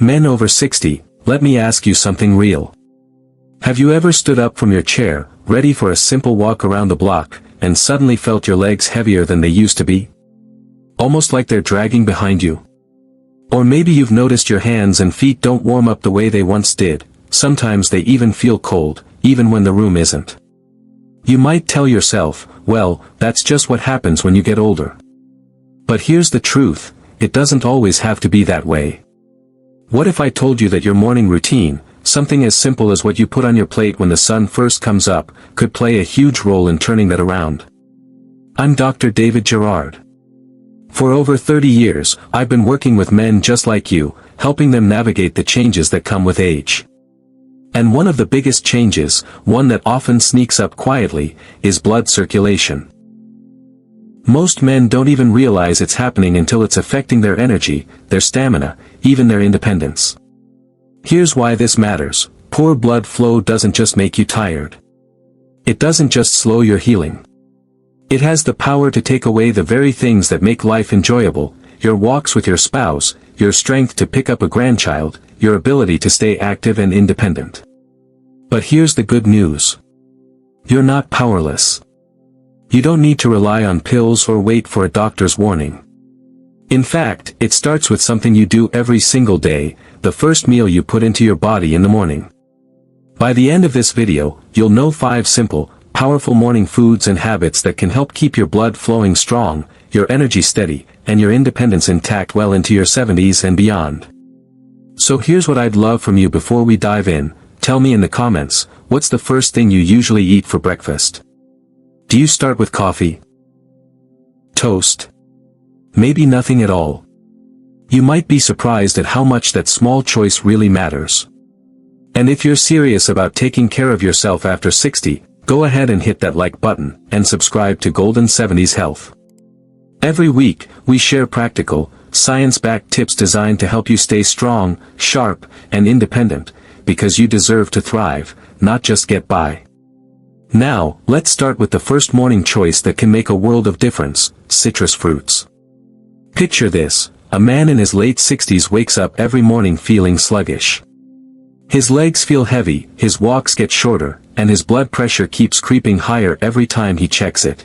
Men over 60, let me ask you something real. Have you ever stood up from your chair, ready for a simple walk around the block, and suddenly felt your legs heavier than they used to be? Almost like they're dragging behind you. Or maybe you've noticed your hands and feet don't warm up the way they once did, sometimes they even feel cold, even when the room isn't. You might tell yourself, well, that's just what happens when you get older. But here's the truth, it doesn't always have to be that way. What if I told you that your morning routine, something as simple as what you put on your plate when the sun first comes up, could play a huge role in turning that around? I'm Dr. David Jarrard. For over 30 years, I've been working with men just like you, helping them navigate the changes that come with age. And one of the biggest changes, one that often sneaks up quietly, is blood circulation. Most men don't even realize it's happening until it's affecting their energy, their stamina, even their independence. Here's why this matters. Poor blood flow doesn't just make you tired. It doesn't just slow your healing. It has the power to take away the very things that make life enjoyable, your walks with your spouse, your strength to pick up a grandchild, your ability to stay active and independent. But here's the good news. You're not powerless. You don't need to rely on pills or wait for a doctor's warning. In fact, it starts with something you do every single day, the first meal you put into your body in the morning. By the end of this video, you'll know 5 simple, powerful morning foods and habits that can help keep your blood flowing strong, your energy steady, and your independence intact well into your 70s and beyond. So here's what I'd love from you before we dive in. Tell me in the comments, what's the first thing you usually eat for breakfast? Do you start with coffee? Toast? Maybe nothing at all. You might be surprised at how much that small choice really matters. And if you're serious about taking care of yourself after 60, go ahead and hit that like button, and subscribe to Golden 70s Health. Every week, we share practical, science-backed tips designed to help you stay strong, sharp, and independent, because you deserve to thrive, not just get by. Now, let's start with the first morning choice that can make a world of difference: citrus fruits. Picture this, a man in his late 60s wakes up every morning feeling sluggish. His legs feel heavy, his walks get shorter, and his blood pressure keeps creeping higher every time he checks it.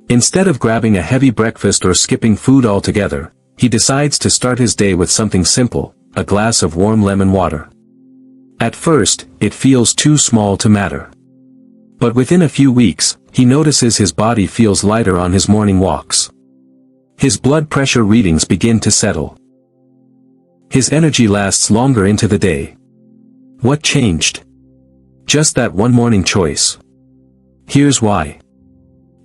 Instead of grabbing a heavy breakfast or skipping food altogether, he decides to start his day with something simple, a glass of warm lemon water. At first, it feels too small to matter. But within a few weeks, he notices his body feels lighter on his morning walks. His blood pressure readings begin to settle. His energy lasts longer into the day. What changed? Just that one morning choice. Here's why.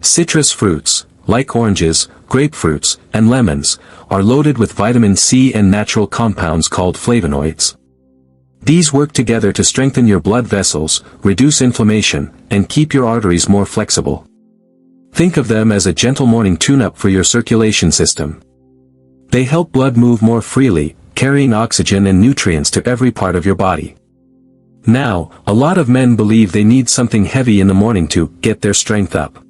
Citrus fruits, like oranges, grapefruits, and lemons, are loaded with vitamin C and natural compounds called flavonoids. These work together to strengthen your blood vessels, reduce inflammation, and keep your arteries more flexible. Think of them as a gentle morning tune-up for your circulation system. They help blood move more freely, carrying oxygen and nutrients to every part of your body. Now, a lot of men believe they need something heavy in the morning to get their strength up.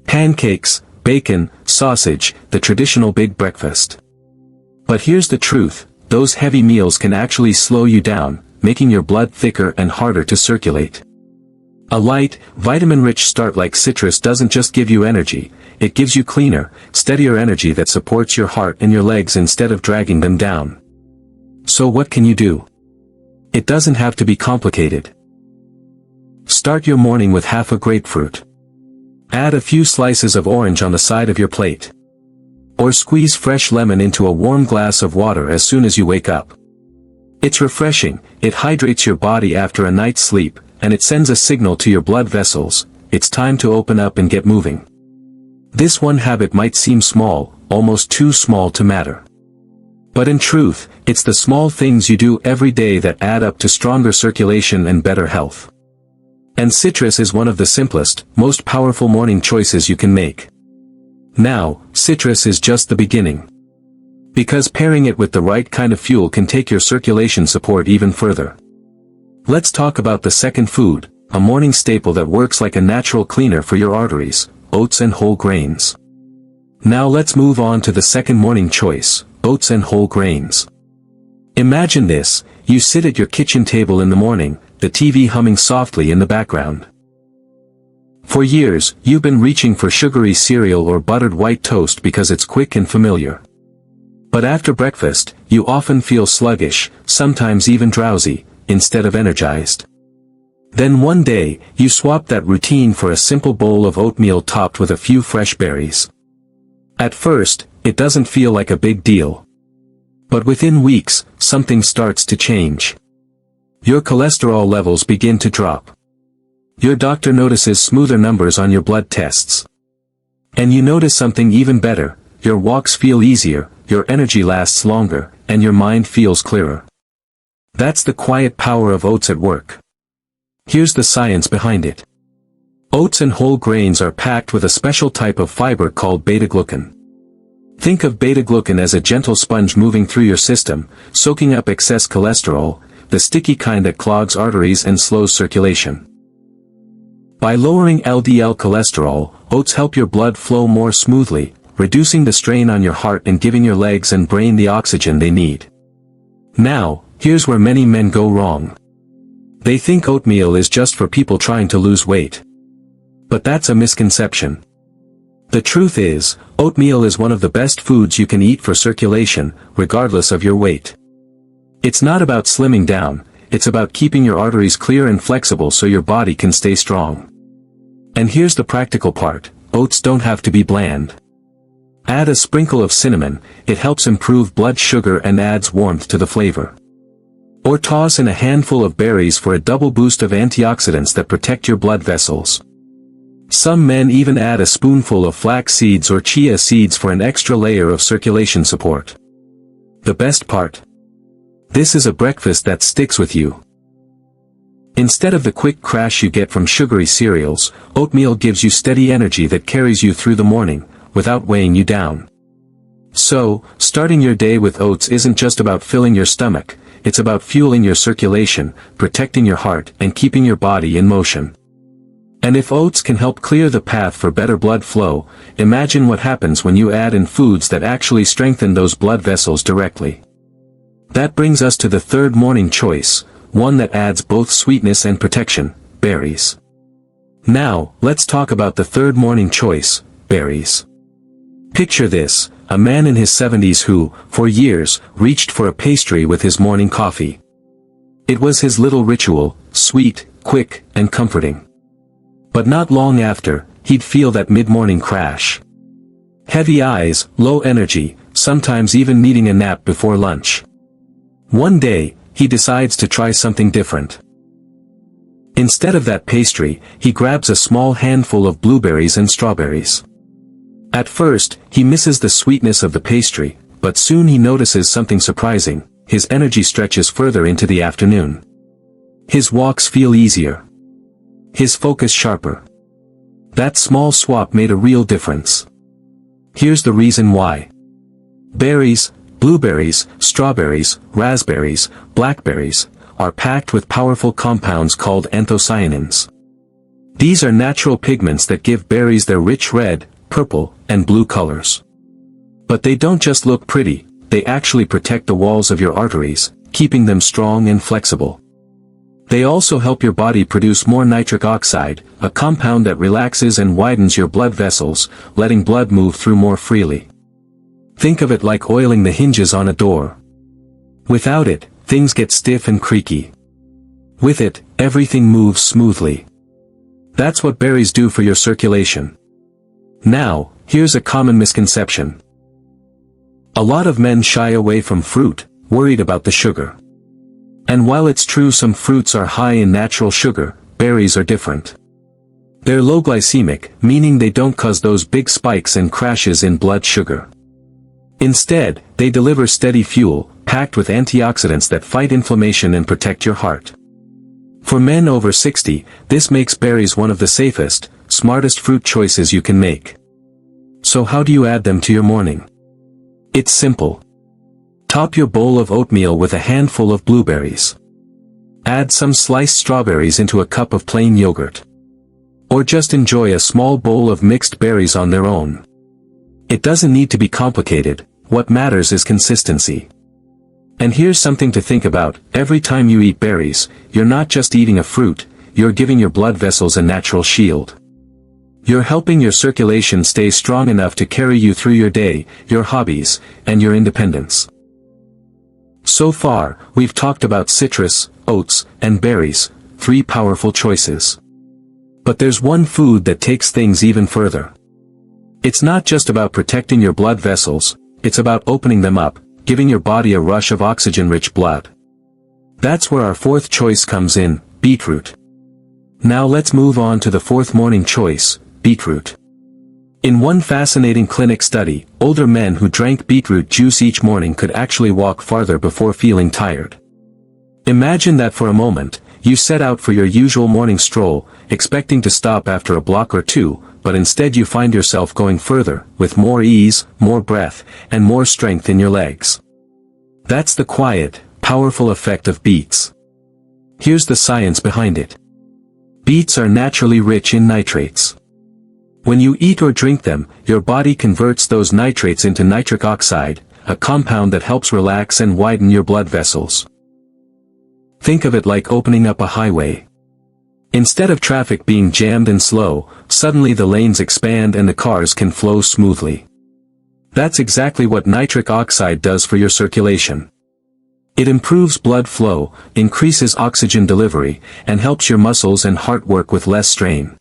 Pancakes, bacon, sausage, the traditional big breakfast. But here's the truth, those heavy meals can actually slow you down, making your blood thicker and harder to circulate. A light, vitamin-rich start like citrus doesn't just give you energy, it gives you cleaner, steadier energy that supports your heart and your legs instead of dragging them down. So what can you do? It doesn't have to be complicated. Start your morning with half a grapefruit. Add a few slices of orange on the side of your plate. Or squeeze fresh lemon into a warm glass of water as soon as you wake up. It's refreshing, it hydrates your body after a night's sleep, and it sends a signal to your blood vessels, it's time to open up and get moving. This one habit might seem small, almost too small to matter. But in truth, it's the small things you do every day that add up to stronger circulation and better health. And citrus is one of the simplest, most powerful morning choices you can make. Now, citrus is just the beginning. Because pairing it with the right kind of fuel can take your circulation support even further. Let's talk about the second food, a morning staple that works like a natural cleaner for your arteries: oats and whole grains. Now let's move on to the second morning choice, oats and whole grains. Imagine this: you sit at your kitchen table in the morning, the TV humming softly in the background. For years, you've been reaching for sugary cereal or buttered white toast because it's quick and familiar. But after breakfast, you often feel sluggish, sometimes even drowsy, instead of energized. Then one day, you swap that routine for a simple bowl of oatmeal topped with a few fresh berries. At first, it doesn't feel like a big deal. But within weeks, something starts to change. Your cholesterol levels begin to drop. Your doctor notices smoother numbers on your blood tests. And you notice something even better: your walks feel easier, your energy lasts longer, and your mind feels clearer. That's the quiet power of oats at work. Here's the science behind it. Oats and whole grains are packed with a special type of fiber called beta-glucan. Think of beta-glucan as a gentle sponge moving through your system, soaking up excess cholesterol, the sticky kind that clogs arteries and slows circulation. By lowering LDL cholesterol, oats help your blood flow more smoothly, reducing the strain on your heart and giving your legs and brain the oxygen they need. Now, here's where many men go wrong. They think oatmeal is just for people trying to lose weight. But that's a misconception. The truth is, oatmeal is one of the best foods you can eat for circulation, regardless of your weight. It's not about slimming down, it's about keeping your arteries clear and flexible so your body can stay strong. And here's the practical part: oats don't have to be bland. Add a sprinkle of cinnamon, it helps improve blood sugar and adds warmth to the flavor. Or toss in a handful of berries for a double boost of antioxidants that protect your blood vessels. Some men even add a spoonful of flax seeds or chia seeds for an extra layer of circulation support. The best part? This is a breakfast that sticks with you. Instead of the quick crash you get from sugary cereals, oatmeal gives you steady energy that carries you through the morning, without weighing you down. So, starting your day with oats isn't just about filling your stomach, it's about fueling your circulation, protecting your heart, and keeping your body in motion. And if oats can help clear the path for better blood flow, imagine what happens when you add in foods that actually strengthen those blood vessels directly. That brings us to the third morning choice, one that adds both sweetness and protection: berries. Now, let's talk about the third morning choice: berries. Picture this: a man in his 70s who, for years, reached for a pastry with his morning coffee. It was his little ritual, sweet, quick, and comforting. But not long after, he'd feel that mid-morning crash. Heavy eyes, low energy, sometimes even needing a nap before lunch. One day, he decides to try something different. Instead of that pastry, he grabs a small handful of blueberries and strawberries. At first, he misses the sweetness of the pastry, but soon he notices something surprising: his energy stretches further into the afternoon. His walks feel easier. His focus sharper. That small swap made a real difference. Here's the reason why. Berries, blueberries, strawberries, raspberries, blackberries, are packed with powerful compounds called anthocyanins. These are natural pigments that give berries their rich red, purple, and blue colors. But they don't just look pretty, they actually protect the walls of your arteries, keeping them strong and flexible. They also help your body produce more nitric oxide, a compound that relaxes and widens your blood vessels, letting blood move through more freely. Think of it like oiling the hinges on a door. Without it, things get stiff and creaky. With it, everything moves smoothly. That's what berries do for your circulation. Now, here's a common misconception. A lot of men shy away from fruit, worried about the sugar. And while it's true some fruits are high in natural sugar, berries are different. They're low glycemic, meaning they don't cause those big spikes and crashes in blood sugar. Instead, they deliver steady fuel, packed with antioxidants that fight inflammation and protect your heart. For men over 60, this makes berries one of the safest, smartest fruit choices you can make. So how do you add them to your morning? It's simple. Top your bowl of oatmeal with a handful of blueberries. Add some sliced strawberries into a cup of plain yogurt. Or just enjoy a small bowl of mixed berries on their own. It doesn't need to be complicated, what matters is consistency. And here's something to think about: every time you eat berries, you're not just eating a fruit, you're giving your blood vessels a natural shield. You're helping your circulation stay strong enough to carry you through your day, your hobbies, and your independence. So far, we've talked about citrus, oats, and berries, 3 powerful choices. But there's one food that takes things even further. It's not just about protecting your blood vessels, it's about opening them up, giving your body a rush of oxygen-rich blood. That's where our 4th choice comes in: beetroot. Now let's move on to the 4th morning choice: beetroot. In one fascinating clinic study, older men who drank beetroot juice each morning could actually walk farther before feeling tired. Imagine that for a moment. You set out for your usual morning stroll, expecting to stop after a block or two, but instead you find yourself going further, with more ease, more breath, and more strength in your legs. That's the quiet, powerful effect of beets. Here's the science behind it. Beets are naturally rich in nitrates. When you eat or drink them, your body converts those nitrates into nitric oxide, a compound that helps relax and widen your blood vessels. Think of it like opening up a highway. Instead of traffic being jammed and slow, suddenly the lanes expand and the cars can flow smoothly. That's exactly what nitric oxide does for your circulation. It improves blood flow, increases oxygen delivery, and helps your muscles and heart work with less strain.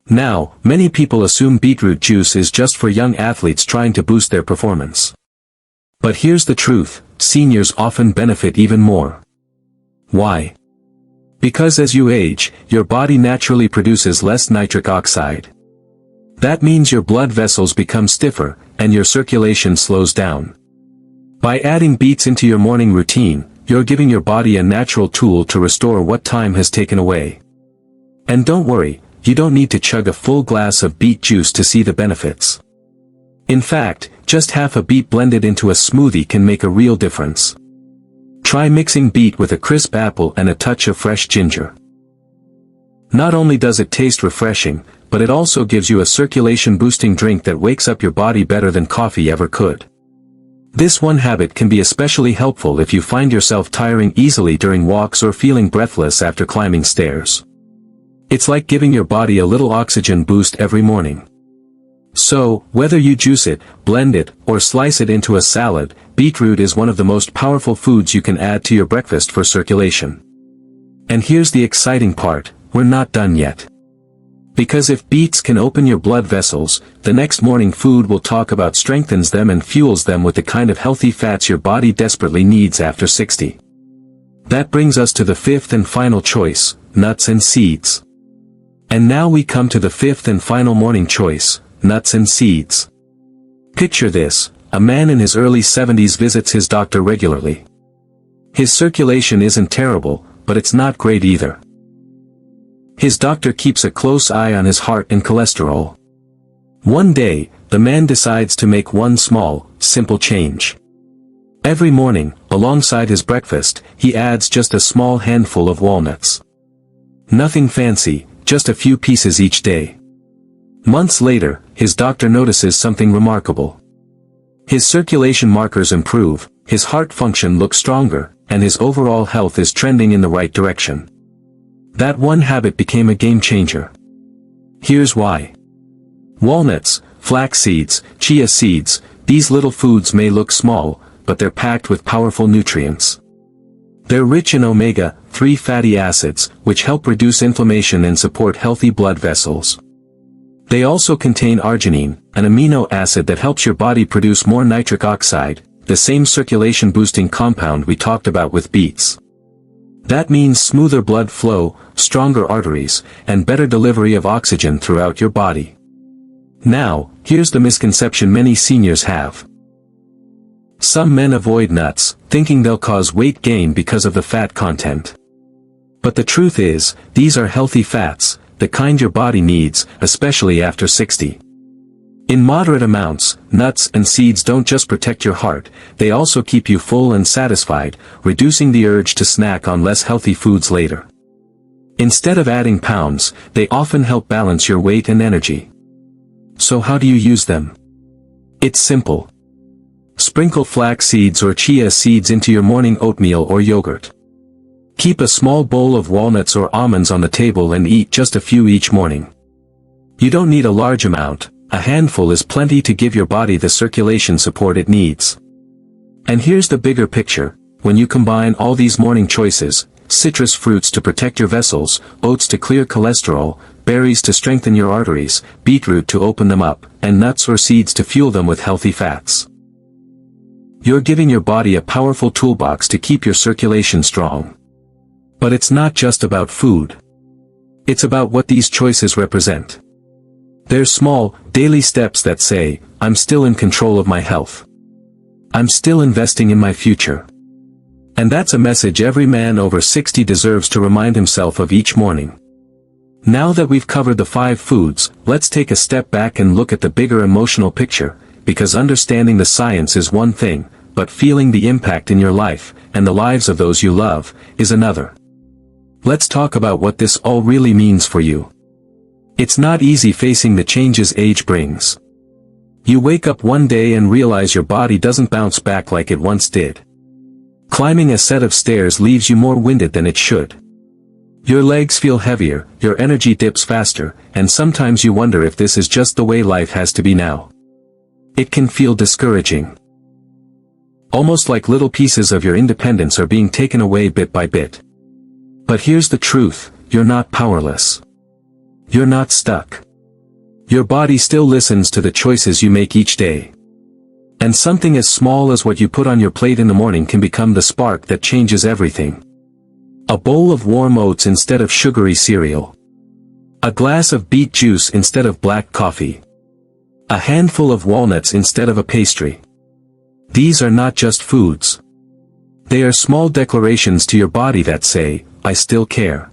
Now, many people assume beetroot juice is just for young athletes trying to boost their performance. But here's the truth: seniors often benefit even more. Why? Because as you age, your body naturally produces less nitric oxide. That means your blood vessels become stiffer, and your circulation slows down. By adding beets into your morning routine, you're giving your body a natural tool to restore what time has taken away. And don't worry, you don't need to chug a full glass of beet juice to see the benefits. In fact, just half a beet blended into a smoothie can make a real difference. Try mixing beet with a crisp apple and a touch of fresh ginger. Not only does it taste refreshing, but it also gives you a circulation-boosting drink that wakes up your body better than coffee ever could. This one habit can be especially helpful if you find yourself tiring easily during walks or feeling breathless after climbing stairs. It's like giving your body a little oxygen boost every morning. So, whether you juice it, blend it, or slice it into a salad, beetroot is one of the most powerful foods you can add to your breakfast for circulation. And here's the exciting part: we're not done yet. Because if beets can open your blood vessels, the next morning food we'll talk about strengthens them and fuels them with the kind of healthy fats your body desperately needs after 60. That brings us to the 5th and final choice: nuts and seeds. And now we come to the 5th and final morning choice: nuts and seeds. Picture this: a man in his early 70s visits his doctor regularly. His circulation isn't terrible, but it's not great either. His doctor keeps a close eye on his heart and cholesterol. One day, the man decides to make one small, simple change. Every morning, alongside his breakfast, he adds just a small handful of walnuts. Nothing fancy, just a few pieces each day. Months later, his doctor notices something remarkable. His circulation markers improve, his heart function looks stronger, and his overall health is trending in the right direction. That one habit became a game changer. Here's why. Walnuts, flax seeds, chia seeds, these little foods may look small, but they're packed with powerful nutrients. They're rich in omega-3 fatty acids, which help reduce inflammation and support healthy blood vessels. They also contain arginine, an amino acid that helps your body produce more nitric oxide, the same circulation-boosting compound we talked about with beets. That means smoother blood flow, stronger arteries, and better delivery of oxygen throughout your body. Now, here's the misconception many seniors have. Some men avoid nuts, thinking they'll cause weight gain because of the fat content. But the truth is, these are healthy fats, the kind your body needs, especially after 60. In moderate amounts, nuts and seeds don't just protect your heart, they also keep you full and satisfied, reducing the urge to snack on less healthy foods later. Instead of adding pounds, they often help balance your weight and energy. So how do you use them? It's simple. Sprinkle flax seeds or chia seeds into your morning oatmeal or yogurt. Keep a small bowl of walnuts or almonds on the table and eat just a few each morning. You don't need a large amount, a handful is plenty to give your body the circulation support it needs. And here's the bigger picture: when you combine all these morning choices, citrus fruits to protect your vessels, oats to clear cholesterol, berries to strengthen your arteries, beetroot to open them up, and nuts or seeds to fuel them with healthy fats, you're giving your body a powerful toolbox to keep your circulation strong. But it's not just about food. It's about what these choices represent. They're small, daily steps that say, I'm still in control of my health. I'm still investing in my future. And that's a message every man over 60 deserves to remind himself of each morning. Now that we've covered the 5 foods, let's take a step back and look at the bigger emotional picture, because understanding the science is one thing, but feeling the impact in your life, and the lives of those you love, is another. Let's talk about what this all really means for you. It's not easy facing the changes age brings. You wake up one day and realize your body doesn't bounce back like it once did. Climbing a set of stairs leaves you more winded than it should. Your legs feel heavier, your energy dips faster, and sometimes you wonder if this is just the way life has to be now. It can feel discouraging. Almost like little pieces of your independence are being taken away bit by bit. But here's the truth: you're not powerless. You're not stuck. Your body still listens to the choices you make each day. And something as small as what you put on your plate in the morning can become the spark that changes everything. A bowl of warm oats instead of sugary cereal. A glass of beet juice instead of black coffee. A handful of walnuts instead of a pastry. These are not just foods. They are small declarations to your body that say, I still care.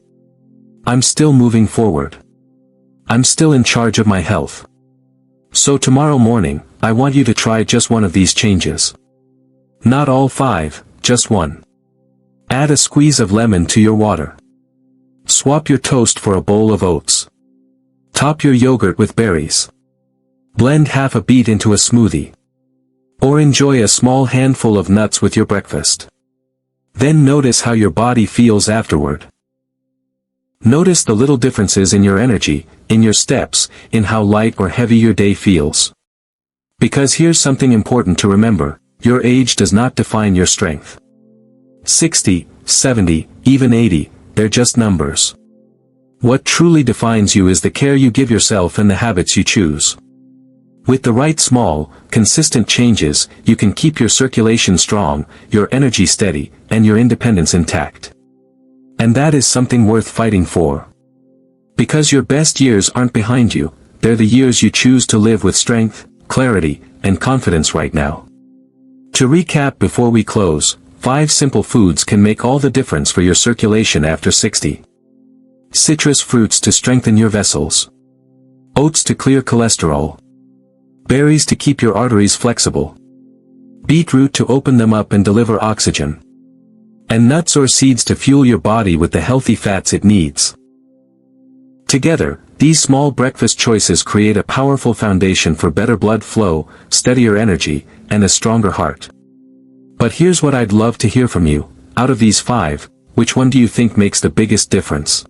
I'm still moving forward. I'm still in charge of my health. So tomorrow morning, I want you to try just one of these changes. Not all 5, just one. Add a squeeze of lemon to your water. Swap your toast for a bowl of oats. Top your yogurt with berries. Blend half a beet into a smoothie. Or enjoy a small handful of nuts with your breakfast. Then notice how your body feels afterward. Notice the little differences in your energy, in your steps, in how light or heavy your day feels. Because here's something important to remember: your age does not define your strength. 60, 70, even 80, they're just numbers. What truly defines you is the care you give yourself and the habits you choose. With the right small, consistent changes, you can keep your circulation strong, your energy steady, and your independence intact. And that is something worth fighting for. Because your best years aren't behind you, they're the years you choose to live with strength, clarity, and confidence right now. To recap before we close, 5 simple foods can make all the difference for your circulation after 60. Citrus fruits to strengthen your vessels. Oats to clear cholesterol. Berries to keep your arteries flexible. Beetroot to open them up and deliver oxygen. And nuts or seeds to fuel your body with the healthy fats it needs. Together, these small breakfast choices create a powerful foundation for better blood flow, steadier energy, and a stronger heart. But here's what I'd love to hear from you: out of these 5, which one do you think makes the biggest difference?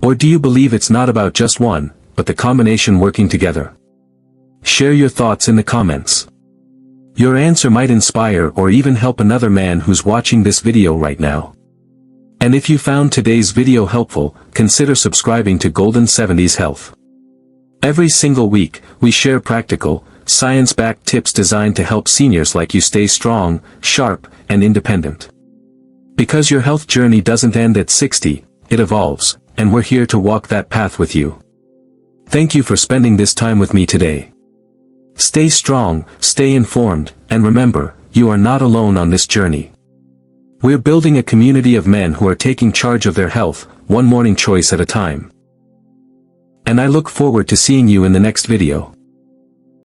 Or do you believe it's not about just one, but the combination working together? Share your thoughts in the comments. Your answer might inspire or even help another man who's watching this video right now. And if you found today's video helpful, consider subscribing to Golden 70s Health. Every single week, we share practical, science-backed tips designed to help seniors like you stay strong, sharp, and independent. Because your health journey doesn't end at 60, it evolves, and we're here to walk that path with you. Thank you for spending this time with me today. Stay strong, stay informed, and remember, you are not alone on this journey. We're building a community of men who are taking charge of their health, one morning choice at a time. And I look forward to seeing you in the next video.